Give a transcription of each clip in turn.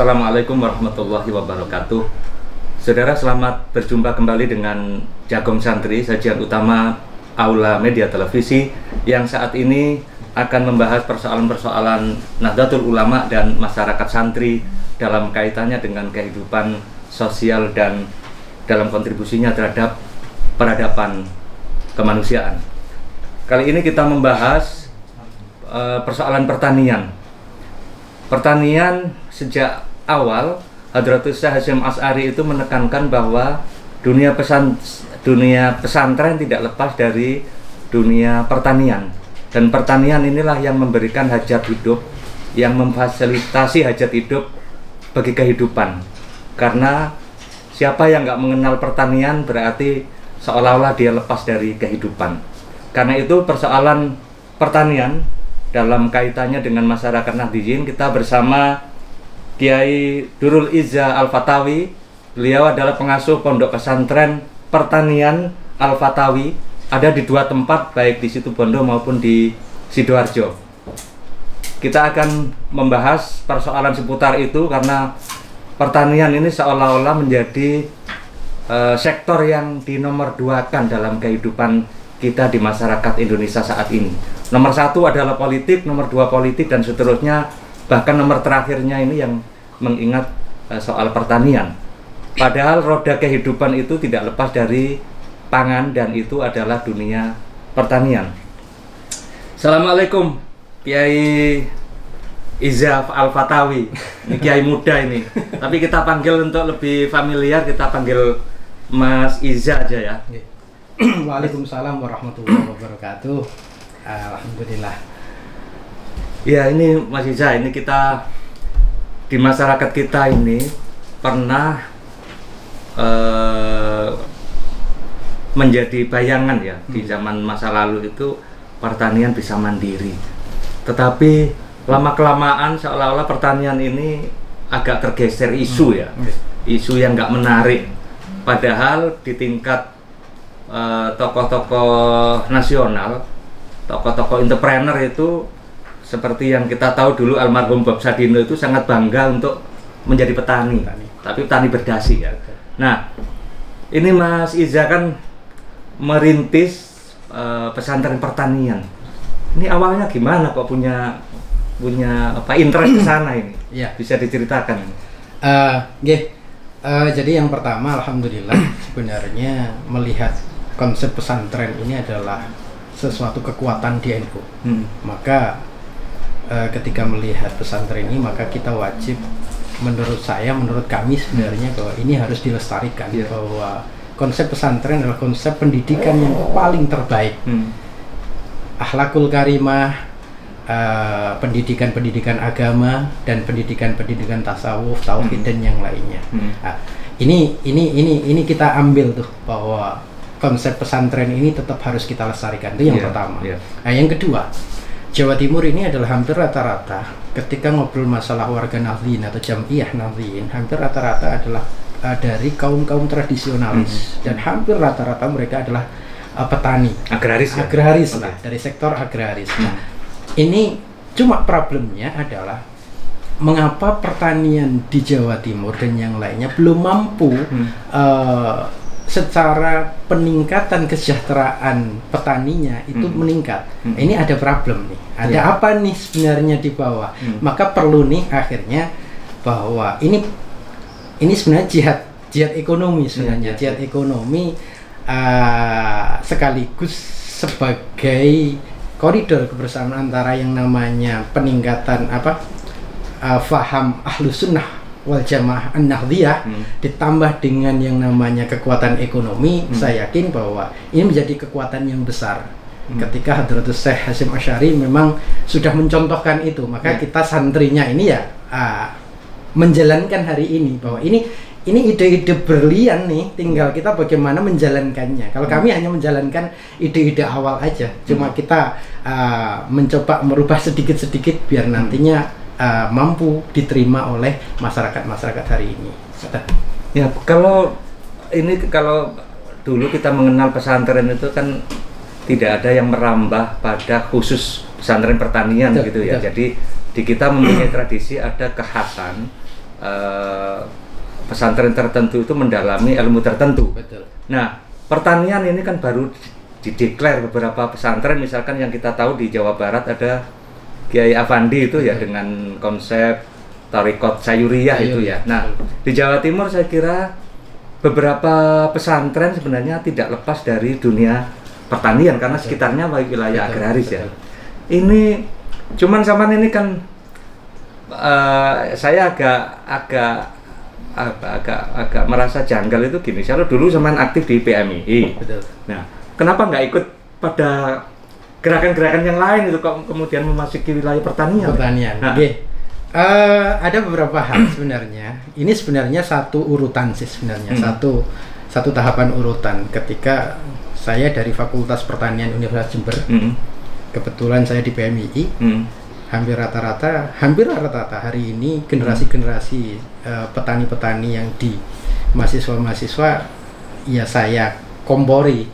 Assalamualaikum warahmatullahi wabarakatuh. Saudara, selamat berjumpa kembali dengan Jagong Santri, sajian utama Aula Media Televisi yang saat ini akan membahas persoalan-persoalan Nahdlatul Ulama dan masyarakat santri dalam kaitannya dengan kehidupan sosial dan dalam kontribusinya terhadap peradaban kemanusiaan. Kali ini kita membahas persoalan pertanian. Pertanian sejak awal Hadratus Syekh Hasyim Asy'ari itu menekankan bahwa dunia pesantren tidak lepas dari dunia pertanian, dan pertanian inilah yang memberikan hajat hidup, yang memfasilitasi hajat hidup bagi kehidupan. Karena siapa yang nggak mengenal pertanian berarti seolah-olah dia lepas dari kehidupan. Karena itu persoalan pertanian dalam kaitannya dengan masyarakat Nahdliyin, kita bersama Kiai Durul Izza Al-Fatawi. Beliau adalah pengasuh Pondok Pesantren Pertanian Al-Fatawi, ada di dua tempat, baik di Situbondo maupun di Sidoarjo. Kita akan membahas persoalan seputar itu karena pertanian ini seolah-olah menjadi sektor yang dinomorduakan dalam kehidupan kita di masyarakat Indonesia saat ini. Nomor satu adalah politik, nomor dua politik, dan seterusnya, bahkan nomor terakhirnya ini yang mengingat soal pertanian. Padahal roda kehidupan itu tidak lepas dari pangan, dan itu adalah dunia pertanian. Assalamualaikum Kiai Izza Al-Fatawi. Ini Kiai muda ini, tapi kita panggil untuk lebih familiar, kita panggil Mas Izza aja ya. Waalaikumsalam warahmatullahi wabarakatuh. Alhamdulillah. Ya, ini Mas Izza, ini kita di masyarakat kita ini pernah menjadi bayangan ya, di zaman masa lalu itu pertanian bisa mandiri. Tetapi lama-kelamaan seolah-olah pertanian ini agak tergeser isu ya, isu yang nggak menarik. Padahal di tingkat tokoh-tokoh nasional, tokoh-tokoh entrepreneur itu seperti yang kita tahu dulu, almarhum Bob Sadino itu sangat bangga untuk menjadi petani. Tapi petani berdasi ya. Nah, ini Mas Izza kan merintis pesantren pertanian. Ini awalnya gimana kok punya apa interest ke sana ini? Ya. Bisa diceritakan? Jadi yang pertama, alhamdulillah, sebenarnya melihat konsep pesantren ini adalah sesuatu kekuatan di NU. Maka ketika melihat pesantren ini, maka kita wajib, menurut saya, menurut kami sebenarnya, bahwa ini harus dilestarikan. Bahwa konsep pesantren adalah konsep pendidikan yang paling terbaik. Akhlakul karimah, pendidikan-pendidikan agama, dan pendidikan-pendidikan tasawuf, tauhid, dan yang lainnya. Nah, ini kita ambil tuh, bahwa konsep pesantren ini tetap harus kita lestarikan. Itu yang pertama. Nah, yang kedua, Jawa Timur ini adalah hampir rata-rata ketika ngobrol masalah warga Nahdliyin atau Jam'iyah Nahdliyin, hampir rata-rata adalah dari kaum-kaum tradisionalis, dan hampir rata-rata mereka adalah petani, agraris lah, dari sektor agraris. Nah, ini cuma problemnya adalah mengapa pertanian di Jawa Timur dan yang lainnya belum mampu secara peningkatan kesejahteraan petaninya itu meningkat. Ini ada problem nih. Ada apa nih sebenarnya di bawah? Maka perlu nih akhirnya bahwa ini sebenarnya jihad ekonomi sebenarnya. Jihad ekonomi sekaligus sebagai koridor kebersamaan antara yang namanya peningkatan faham Ahlus Sunnah wal Jamaah An-Nahdliyah ditambah dengan yang namanya kekuatan ekonomi. Saya yakin bahwa ini menjadi kekuatan yang besar. Ketika Hadratus Syekh Hasyim Asy'ari memang sudah mencontohkan itu, maka kita santrinya ini ya menjalankan hari ini, bahwa ini ide-ide berlian nih, tinggal kita bagaimana menjalankannya. Kalau kami hanya menjalankan ide-ide awal aja, cuma kita mencoba merubah sedikit-sedikit biar nantinya mampu diterima oleh masyarakat hari ini. Ya, kalau dulu kita mengenal pesantren itu kan tidak ada yang merambah pada khusus pesantren pertanian gitu ya. Jadi di kita mempunyai tradisi ada kekhasan pesantren tertentu itu mendalami ilmu tertentu. Betul. Nah, pertanian ini kan baru dideklar beberapa pesantren, misalkan yang kita tahu di Jawa Barat ada Kiai Afandi itu ya dengan konsep Thariqat Sayuriyah itu ya. Nah, di Jawa Timur saya kira beberapa pesantren sebenarnya tidak lepas dari dunia pertanian karena sekitarnya wilayah agraris ya. Ini cuman zaman ini kan saya agak merasa janggal itu gini. Saya dulu zaman aktif di PMII. Betul. Nah, kenapa nggak ikut pada gerakan-gerakan yang lain itu kok kemudian memasuki wilayah pertanian? Nah, ada beberapa hal sebenarnya. Ini sebenarnya satu urutan sih sebenarnya, satu tahapan urutan. Ketika saya dari Fakultas Pertanian Universitas Jember, kebetulan saya di PMII, hampir rata-rata hari ini generasi-generasi petani-petani yang di mahasiswa-mahasiswa ya saya kompori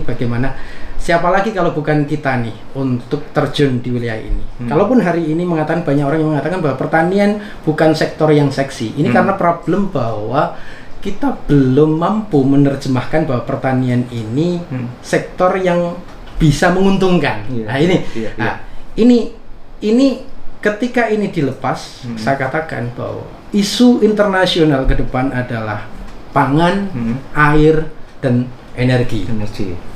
bagaimana. Siapa lagi kalau bukan kita nih untuk terjun di wilayah ini. Kalaupun hari ini banyak orang yang mengatakan bahwa pertanian bukan sektor yang seksi. Ini karena problem bahwa kita belum mampu menerjemahkan bahwa pertanian ini sektor yang bisa menguntungkan. Nah ini ketika ini dilepas, saya katakan bahwa isu internasional ke depan adalah pangan, air, dan energi.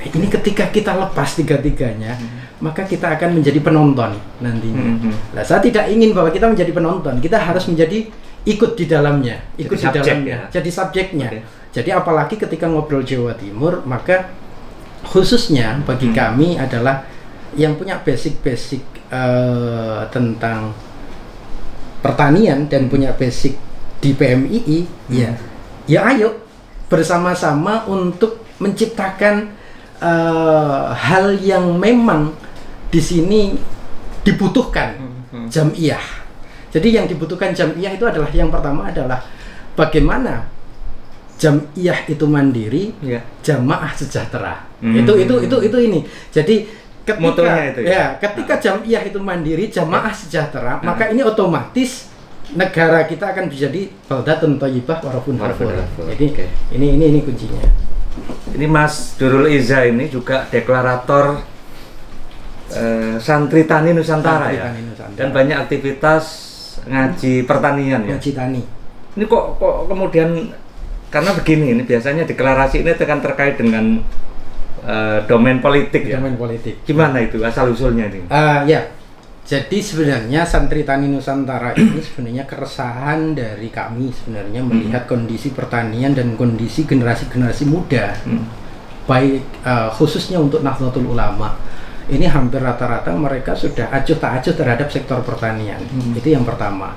Ini ketika kita lepas tiga-tiganya, maka kita akan menjadi penonton nantinya. Nah, saya tidak ingin bahwa kita menjadi penonton, kita harus menjadi ikut di dalamnya, jadi subjeknya. Jadi apalagi ketika ngobrol Jawa Timur, maka khususnya bagi kami adalah yang punya basic tentang pertanian dan punya basic di PMII, ya ayo bersama-sama untuk menciptakan hal yang memang di sini dibutuhkan jam'iyah. Jadi yang dibutuhkan jam'iyah itu adalah yang pertama adalah bagaimana jam'iyah itu mandiri, jamaah sejahtera. Itu ini. Jadi ketika jam'iyah itu mandiri, jamaah sejahtera, maka ini otomatis negara kita akan menjadi baldatun thayyibah wa rabbun ghafur. Jadi ini kuncinya. Ini Mas Durul Iza ini juga deklarator Santri Tani Nusantara ya. Dan banyak aktivitas ngaji pertanian ya. Ngaji tani. Ini kok kemudian karena begini, ini biasanya deklarasi ini akan terkait dengan domain politik ya. Domain politik. Gimana itu asal usulnya ini? Jadi sebenarnya Santri Tani Nusantara ini sebenarnya keresahan dari kami sebenarnya melihat kondisi pertanian dan kondisi generasi-generasi muda, baik khususnya untuk Nahdlatul Ulama. Ini hampir rata-rata mereka sudah acuh tak acuh terhadap sektor pertanian. Itu yang pertama.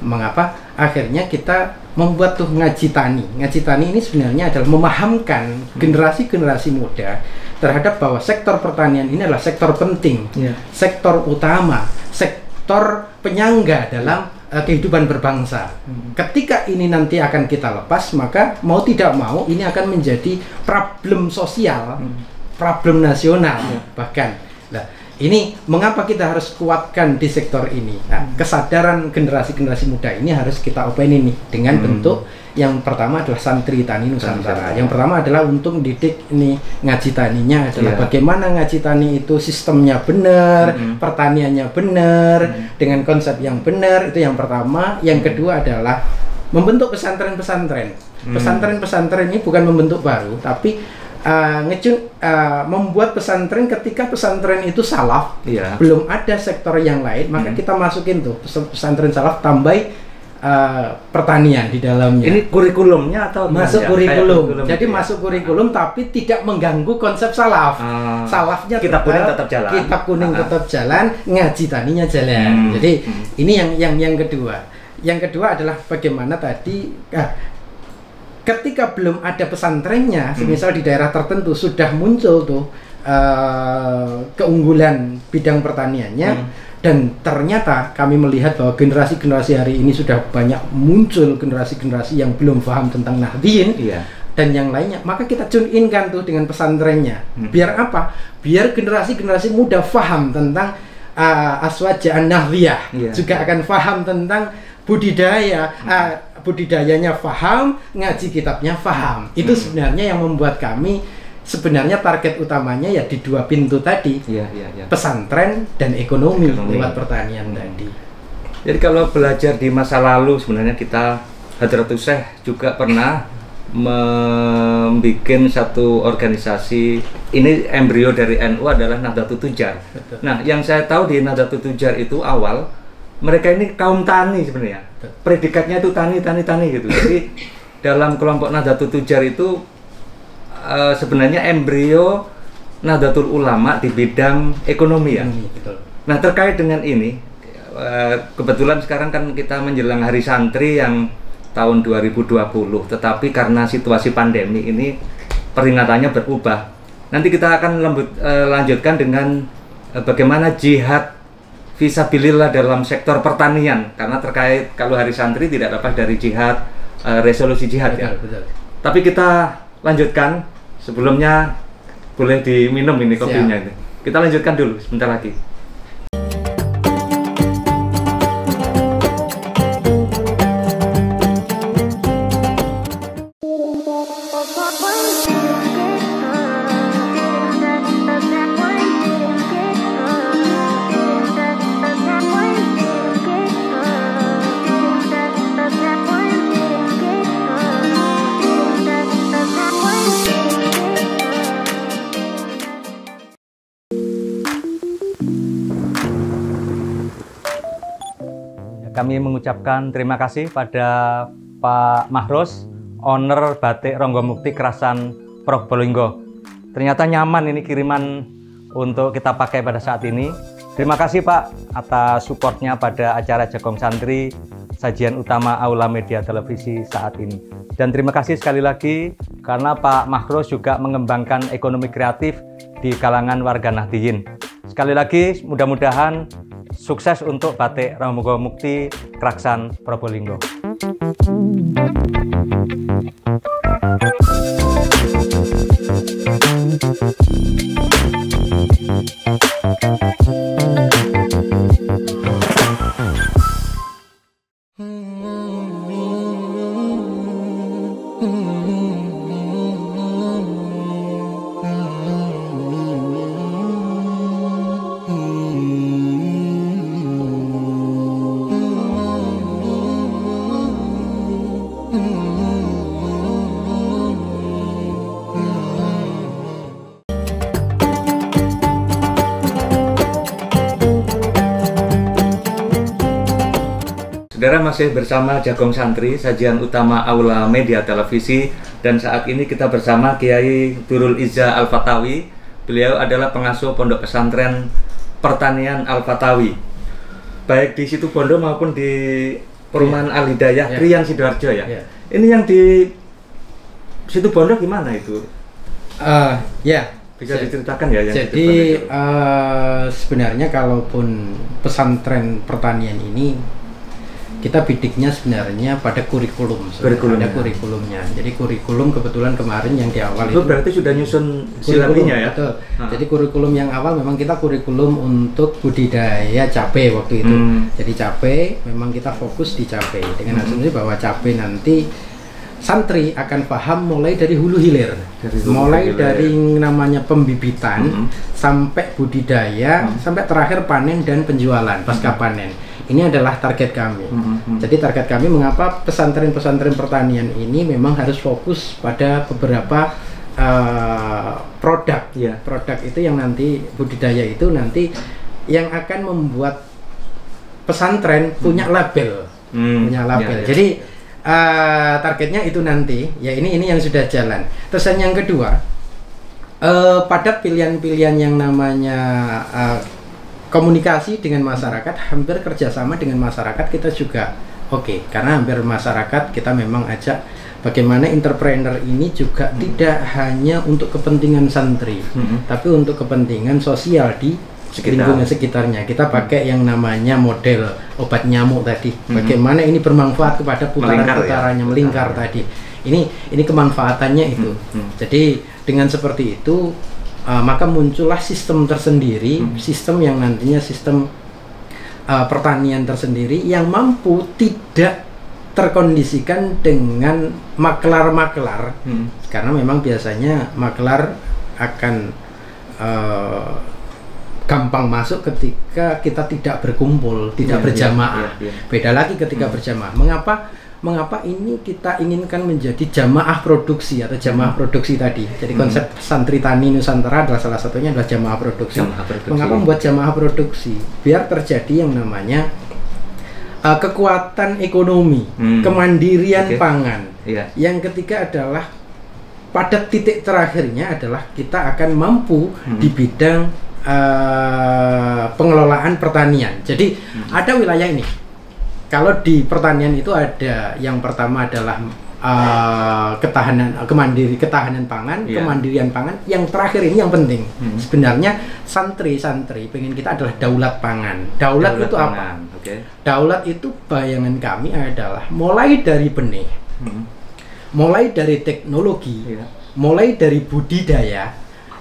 Mengapa? Akhirnya kita membuat tuh ngaji tani. Ngaji tani ini sebenarnya adalah memahamkan generasi-generasi muda terhadap bahwa sektor pertanian ini adalah sektor penting, sektor utama, sektor penyangga dalam kehidupan berbangsa. Ketika ini nanti akan kita lepas, maka mau tidak mau ini akan menjadi problem sosial, problem nasional bahkan. Nah, ini mengapa kita harus kuatkan di sektor ini. Nah, kesadaran generasi-generasi muda ini harus kita openi nih dengan bentuk yang pertama adalah Santri Tani Nusantara. Yang pertama adalah untuk mendidik ini ngaji taninya adalah bagaimana ngaji tani itu sistemnya benar, pertaniannya benar, dengan konsep yang benar, itu yang pertama. Yang kedua adalah membentuk pesantren-pesantren. Pesantren-pesantren ini bukan membentuk baru, tapi membuat pesantren ketika pesantren itu salaf, belum ada sektor yang lain, maka kita masukin tuh pesantren salaf, tambah pertanian di dalamnya. Ini kurikulumnya atau masuk kurikulum? Jadi masuk kurikulum tapi tidak mengganggu konsep salaf. Salafnya kitab kuning tetap jalan. Kitab kuning tetap jalan, ngaji taninya jalan. Jadi ini yang kedua. Yang kedua adalah bagaimana tadi ketika belum ada pesantrennya, misal di daerah tertentu sudah muncul tuh keunggulan bidang pertaniannya, dan ternyata kami melihat bahwa generasi-generasi hari ini sudah banyak muncul generasi-generasi yang belum paham tentang Nahdien dan yang lainnya, maka kita tune in kan tuh dengan pesantrennya. Biar apa? Biar generasi-generasi muda paham tentang Aswaja An-Nahdiyah, juga akan paham tentang budidayanya faham, ngaji kitabnya faham. Itu sebenarnya yang membuat kami sebenarnya target utamanya ya di dua pintu tadi, pesantren dan ekonomi lewat pertanian tadi. Jadi kalau belajar di masa lalu sebenarnya kita Hadratus Syekh juga pernah membuat satu organisasi, ini embrio dari NU adalah Nahdlatul Tujar. Nah, yang saya tahu di Nahdlatul Tujar itu awal mereka ini kaum tani sebenarnya. Predikatnya itu tani gitu. Jadi dalam kelompok Nahdlatul Tujar itu sebenarnya embrio Nahdlatul Ulama di bidang ekonomi ya. Nah, terkait dengan ini kebetulan sekarang kan kita menjelang Hari Santri yang tahun 2020, tetapi karena situasi pandemi ini peringatannya berubah. Nanti kita akan lanjutkan dengan bagaimana jihad fisabilillah dalam sektor pertanian, karena terkait kalau Hari Santri tidak lepas dari jihad, resolusi jihad. Betul. Tapi kita lanjutkan, sebelumnya boleh diminum ini kopinya. Kita lanjutkan dulu sebentar lagi. Kami mengucapkan terima kasih pada Pak Mahros, owner Batik Ronggomukti Krasan Probolinggo. Ternyata nyaman ini kiriman untuk kita pakai pada saat ini. Terima kasih Pak atas supportnya pada acara Jagong Santri, sajian utama Aula Media Televisi saat ini. Dan terima kasih sekali lagi karena Pak Mahros juga mengembangkan ekonomi kreatif di kalangan warga Nahdliyin. Sekali lagi mudah-mudahan sukses untuk Batik Ronggomukti Krasan Probolinggo. Saudara masih bersama Jagong Santri, sajian utama Aula Media Televisi, dan saat ini kita bersama Kiai Durul Izzah Al-Fatawi. Beliau adalah pengasuh Pondok Pesantren Pertanian Al-Fatawi, baik di Situbondo maupun di Perumahan Al-Hidayah, Krian Sidoarjo ya. Ini yang di Situbondo gimana itu? Bisa diceritakan ya? Jadi sebenarnya kalaupun pesantren pertanian ini kita bidiknya sebenarnya pada kurikulumnya. Jadi kurikulum kebetulan kemarin yang di awal itu berarti sudah nyusun silabinya ya. Betul. Jadi kurikulum yang awal memang kita kurikulum untuk budidaya cabai waktu itu. Jadi cabai memang kita fokus di cabai dengan asumsi bahwa cabai nanti santri akan paham mulai dari hulu hilir, dari namanya pembibitan sampai budidaya sampai terakhir panen dan penjualan pasca panen. Ini adalah target kami. Jadi target kami mengapa pesantren-pesantren pertanian ini memang harus fokus pada beberapa produk. Produk itu yang nanti budidaya itu nanti yang akan membuat pesantren punya label, Jadi targetnya itu nanti. Ya ini yang sudah jalan. Terus yang kedua, pada pilihan-pilihan yang namanya komunikasi dengan masyarakat, hampir kerjasama dengan masyarakat kita juga oke, karena hampir masyarakat kita memang ajak bagaimana entrepreneur ini juga tidak hanya untuk kepentingan santri, tapi untuk kepentingan sosial di lingkungan sekitarnya. Kita pakai yang namanya model obat nyamuk tadi, bagaimana ini bermanfaat kepada putaran-putarannya, melingkar tadi. Ini kemanfaatannya itu. Jadi dengan seperti itu maka muncullah sistem tersendiri, sistem yang nantinya sistem pertanian tersendiri yang mampu tidak terkondisikan dengan maklar-maklar, karena memang biasanya maklar akan gampang masuk ketika kita tidak berkumpul, tidak berjamaah. Beda lagi ketika berjamaah. Mengapa ini kita inginkan menjadi jamaah produksi atau jamaah produksi tadi? Jadi konsep Santri Tani Nusantara adalah salah satunya adalah jamaah produksi. Mengapa membuat jamaah produksi? Biar terjadi yang namanya kekuatan ekonomi, kemandirian pangan. Yang ketiga adalah pada titik terakhirnya adalah kita akan mampu di bidang pengelolaan pertanian. Jadi ada wilayah ini. Kalau di pertanian itu ada yang pertama adalah ketahanan pangan, kemandirian pangan. Yang terakhir ini yang penting. Sebenarnya santri pengen kita adalah daulat pangan. Daulat itu apa? Daulat itu bayangan kami adalah mulai dari benih, mulai dari teknologi, mulai dari budidaya,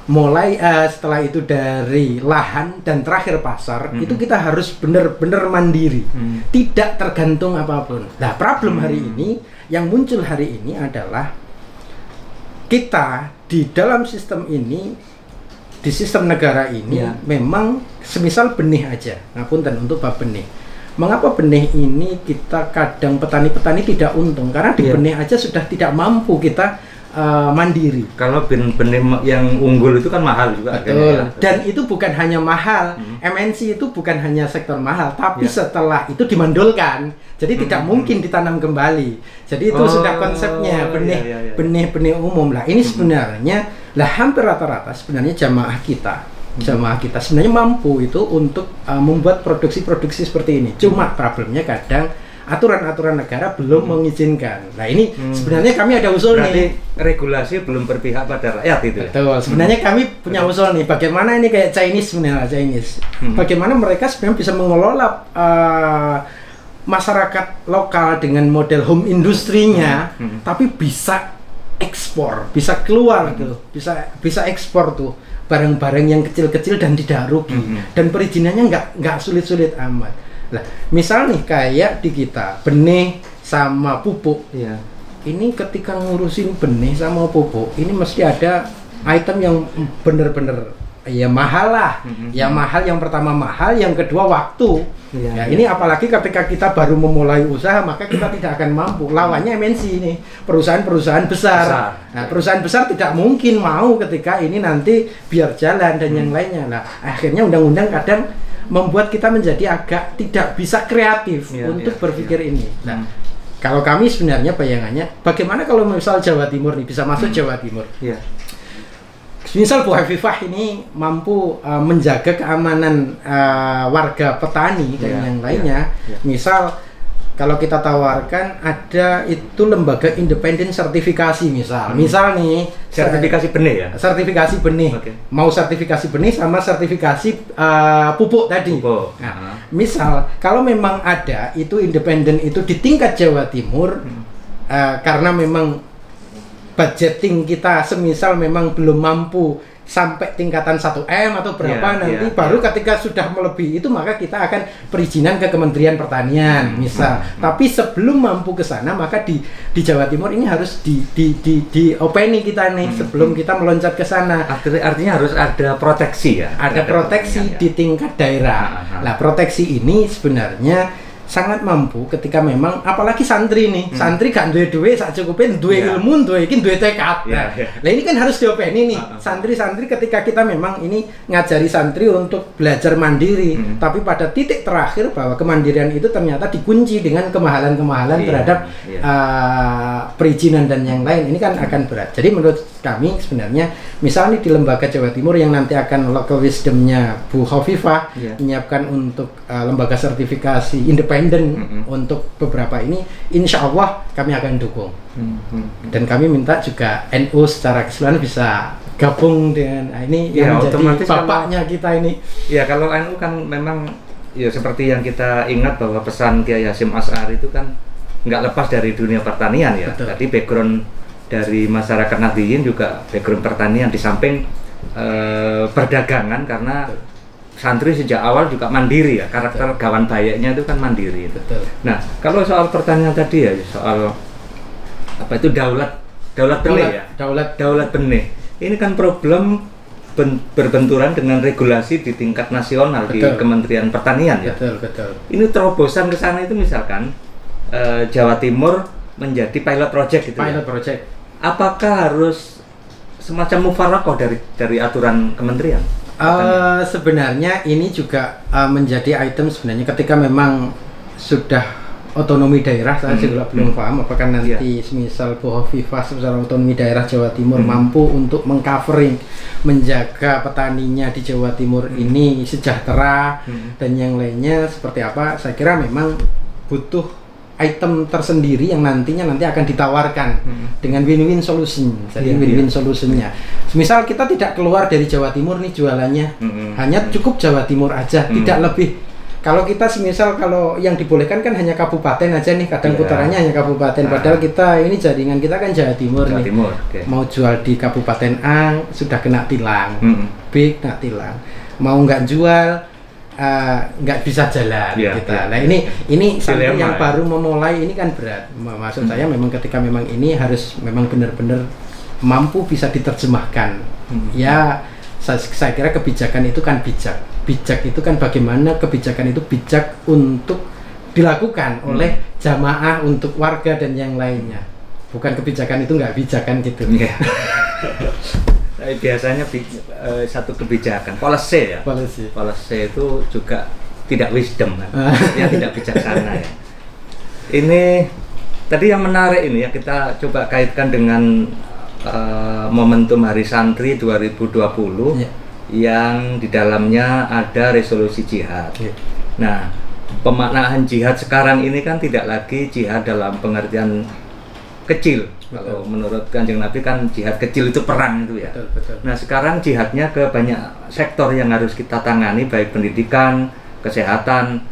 mulai setelah itu dari lahan dan terakhir pasar. Itu kita harus benar-benar mandiri, tidak tergantung apapun. Nah, problem hari ini yang muncul hari ini adalah kita di dalam sistem ini, di sistem negara ini memang semisal benih aja, ngapunten untuk bab benih. Mengapa benih ini kita kadang petani-petani tidak untung? Karena di benih aja sudah tidak mampu kita mandiri. Kalau benih yang unggul itu kan mahal juga. Betul. Dan itu bukan hanya mahal, MNC itu bukan hanya sektor mahal, tapi setelah itu dimandulkan. Jadi tidak mungkin ditanam kembali. Jadi itu sudah konsepnya benih umum lah. Ini sebenarnya hampir rata-rata sebenarnya jamaah kita sebenarnya mampu itu untuk membuat produksi-produksi seperti ini. Cuma problemnya kadang aturan-aturan negara belum mengizinkan. Nah ini sebenarnya kami ada usul. Berarti nih. Regulasi belum berpihak pada rakyat itu. Betul. Sebenarnya kami punya usul nih. Bagaimana ini kayak Chinese sebenarnya Bagaimana mereka sebenarnya bisa mengelola masyarakat lokal dengan model home industrinya, tapi bisa ekspor, bisa keluar tuh, bisa ekspor tuh barang-barang yang kecil-kecil dan tidak rugi, dan perizinannya nggak sulit-sulit amat. Lah, misal nih kayak di kita benih sama pupuk, ini ketika ngurusin benih sama pupuk, ini mesti ada item yang bener-bener mahal lah, mahal. Yang pertama mahal, yang kedua waktu. Ini apalagi ketika kita baru memulai usaha, maka kita tidak akan mampu. Lawannya MNC ini, perusahaan-perusahaan besar. Nah, perusahaan besar tidak mungkin mau ketika ini nanti biar jalan dan yang lainnya. Nah, akhirnya undang-undang kadang membuat kita menjadi agak tidak bisa kreatif untuk berpikir ini. Nah, kalau kami sebenarnya bayangannya, bagaimana kalau misal Jawa Timur nih bisa masuk Jawa Timur? Misal Bu Hafifah ini mampu menjaga keamanan warga petani dan yang lainnya. Misal kalau kita tawarkan ada itu lembaga independen sertifikasi misal nih sertifikasi benih ya. Sertifikasi benih. Mau sertifikasi benih sama sertifikasi pupuk tadi. Nah, misal kalau memang ada itu independen itu di tingkat Jawa Timur, karena memang budgeting kita semisal memang belum mampu sampai tingkatan 1M atau berapa nanti baru ketika sudah melebihi itu maka kita akan perizinan ke Kementerian Pertanian misal. Tapi sebelum mampu ke sana maka di Jawa Timur ini harus di openi kita nih sebelum kita meloncat ke sana. Artinya harus ada proteksi ya. Ada proteksi di tingkat daerah. Nah, proteksi ini sebenarnya sangat mampu ketika memang apalagi santri nih, santri gak duwe sak cukupin, duwe ilmu, duwe tekad. Nah, ini kan harus diopeni nih. Santri-santri ketika kita memang ini ngajari santri untuk belajar mandiri, tapi pada titik terakhir bahwa kemandirian itu ternyata dikunci dengan kemahalan-kemahalan terhadap perizinan dan yang lain. Ini kan akan berat. Jadi menurut kami sebenarnya misalnya di lembaga Jawa Timur yang nanti akan local wisdomnya Bu Khofifah menyiapkan untuk lembaga sertifikasi independen untuk beberapa ini, insya Allah kami akan dukung. Dan kami minta juga NU secara keseluruhan bisa gabung dengan ini yang menjadi bapaknya kita ini. Ya kalau NU kan memang ya seperti yang kita ingat bahwa pesan Kiai Hasyim Asy'ari itu kan nggak lepas dari dunia pertanian ya. Jadi background dari masyarakat Nahdliyin juga background pertanian di samping perdagangan karena santri sejak awal juga mandiri ya, karakter Gawan Bayeknya itu kan mandiri itu. Betul. Nah, kalau soal pertanyaan tadi ya, soal apa itu daulat benih ya, daulat benih. Ini kan problem berbenturan dengan regulasi di tingkat nasional. Betul. Di Kementerian Pertanian ya. Betul. Ini terobosan ke sana itu misalkan Jawa Timur menjadi pilot project gitu. Pilot project. Apakah harus semacam mufarokoh dari aturan kementerian? Sebenarnya ini juga menjadi item sebenarnya ketika memang sudah otonomi daerah. Saya juga belum paham apakah nanti semisal Bu Hovifah secara otonomi daerah Jawa Timur mampu untuk mengcovering, menjaga petaninya di Jawa Timur ini sejahtera dan yang lainnya seperti apa. Saya kira memang butuh item tersendiri yang nanti akan ditawarkan dengan win-win solution. Jadi win-win solutionnya. Misal kita tidak keluar dari Jawa Timur nih jualannya, hanya cukup Jawa Timur aja, tidak lebih. Kalau kita semisal kalau yang dibolehkan kan hanya kabupaten aja nih, kadang putarannya hanya kabupaten. Padahal kita ini jaringan kita kan Jawa Timur nih. Okay. Mau jual di kabupaten A sudah kena tilang, B kena tilang. Mau nggak jual nggak bisa jalan kita. Nah ini sampai yang baru memulai ini kan berat. Maksud saya memang ketika memang ini harus memang benar-benar mampu bisa diterjemahkan. Ya saya kira kebijakan itu kan bijak itu kan bagaimana kebijakan itu bijak untuk dilakukan oleh jamaah untuk warga dan yang lainnya. Bukan kebijakan itu nggak bijak kan gitu. Biasanya satu kebijakan policy ya. Policy itu juga tidak wisdom kan. Ya tidak bijaksana ya. Ini tadi yang menarik ini ya, kita coba kaitkan dengan momentum Hari Santri 2020 yang di dalamnya ada resolusi jihad. Nah, pemaknaan jihad sekarang ini kan tidak lagi jihad dalam pengertian kecil. Kalau menurut Kanjeng Nabi kan jihad kecil itu perang itu ya. Betul. Nah sekarang jihadnya ke banyak sektor yang harus kita tangani, baik pendidikan, kesehatan,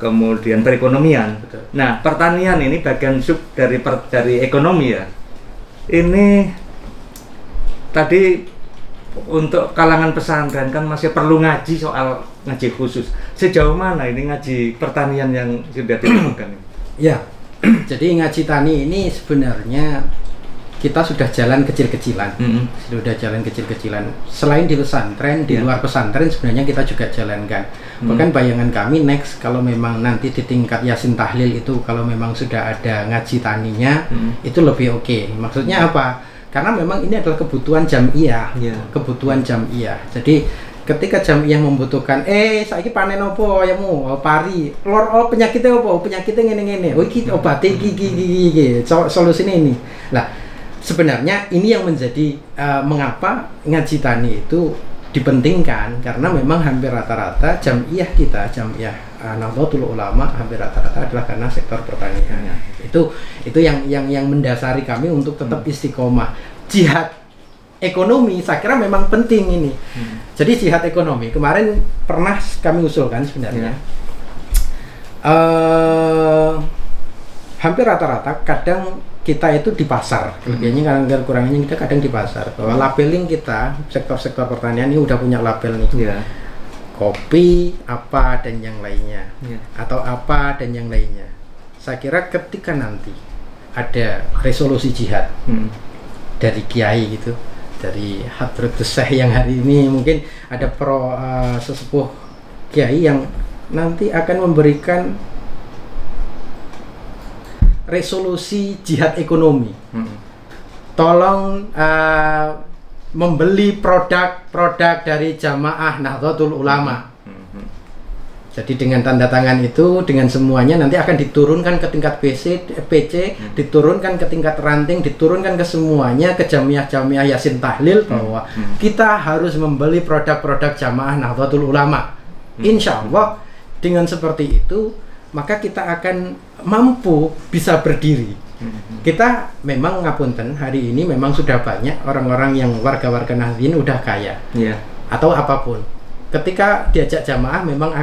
kemudian perekonomian. Betul. Nah pertanian ini bagian sub dari ekonomi ya. Ini tadi untuk kalangan pesantren kan masih perlu ngaji soal ngaji khusus. Sejauh mana ini ngaji pertanian yang sudah dilakukan? Ya. Jadi ngaji tani ini sebenarnya kita sudah jalan kecil-kecilan, Selain di pesantren, di luar pesantren sebenarnya kita juga jalankan. Bahkan bayangan kami next kalau memang nanti di tingkat Yasin Tahlil itu kalau memang sudah ada ngaji taninya, itu lebih oke. Maksudnya apa? Karena memang ini adalah kebutuhan jamiah, Jadi ketika jamiah membutuhkan, saiki panen opo ayamu, pari, lor penyakitnya opo, penyakitnya ngene-ngene, iki obatnya iki, solusinya ini. Lah, sebenarnya ini yang menjadi mengapa ngaji tani itu dipentingkan, karena memang hampir rata-rata jamiah kita, jamiah Nahdlatul Ulama hampir rata-rata adalah karena sektor pertanian. Itu yang mendasari kami untuk tetap istiqomah. Jihad ekonomi saya kira memang penting ini. Jadi jihad ekonomi kemarin pernah kami usulkan sebenarnya. Hampir rata-rata kadang kita itu di pasar, kelebihannya kadang kurangnya kita kadang di pasar. Bahwa labeling kita sektor-sektor pertanian ini udah punya label nih. Kopi apa dan yang lainnya. Atau apa dan yang lainnya. Saya kira ketika nanti ada resolusi jihad dari kiai gitu, dari Hadratus Syekh yang hari ini mungkin ada sesepuh kiai yang nanti akan memberikan resolusi jihad ekonomi. Tolong membeli produk dari jamaah Nahdlatul Ulama. Jadi dengan tanda tangan itu, dengan semuanya nanti akan diturunkan ke tingkat PC, diturunkan ke tingkat ranting, diturunkan ke semuanya, ke jamiah-jamiah Yasin Tahlil bahwa kita harus membeli produk-produk jamaah Nahdlatul Ulama. Insya Allah dengan seperti itu maka kita akan mampu bisa berdiri. Kita memang ngapunten hari ini memang sudah banyak orang-orang yang warga-warga Nahdlin udah kaya atau apapun. Ketika diajak jamaah memang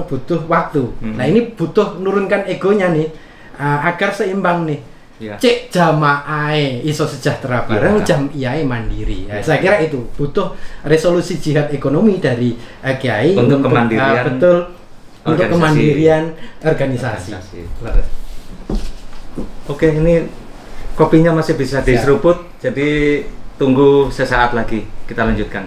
butuh waktu. Nah ini butuh nurunkan egonya nih agar seimbang nih. Ya. cek jamaah iso sejahtera bareng, jamiah mandiri. Ya, saya kira itu butuh resolusi jihad ekonomi dari kiai untuk kemandirian, betul, untuk kemandirian organisasi. Oke, ini kopinya masih bisa diseruput, jadi tunggu sesaat lagi kita lanjutkan.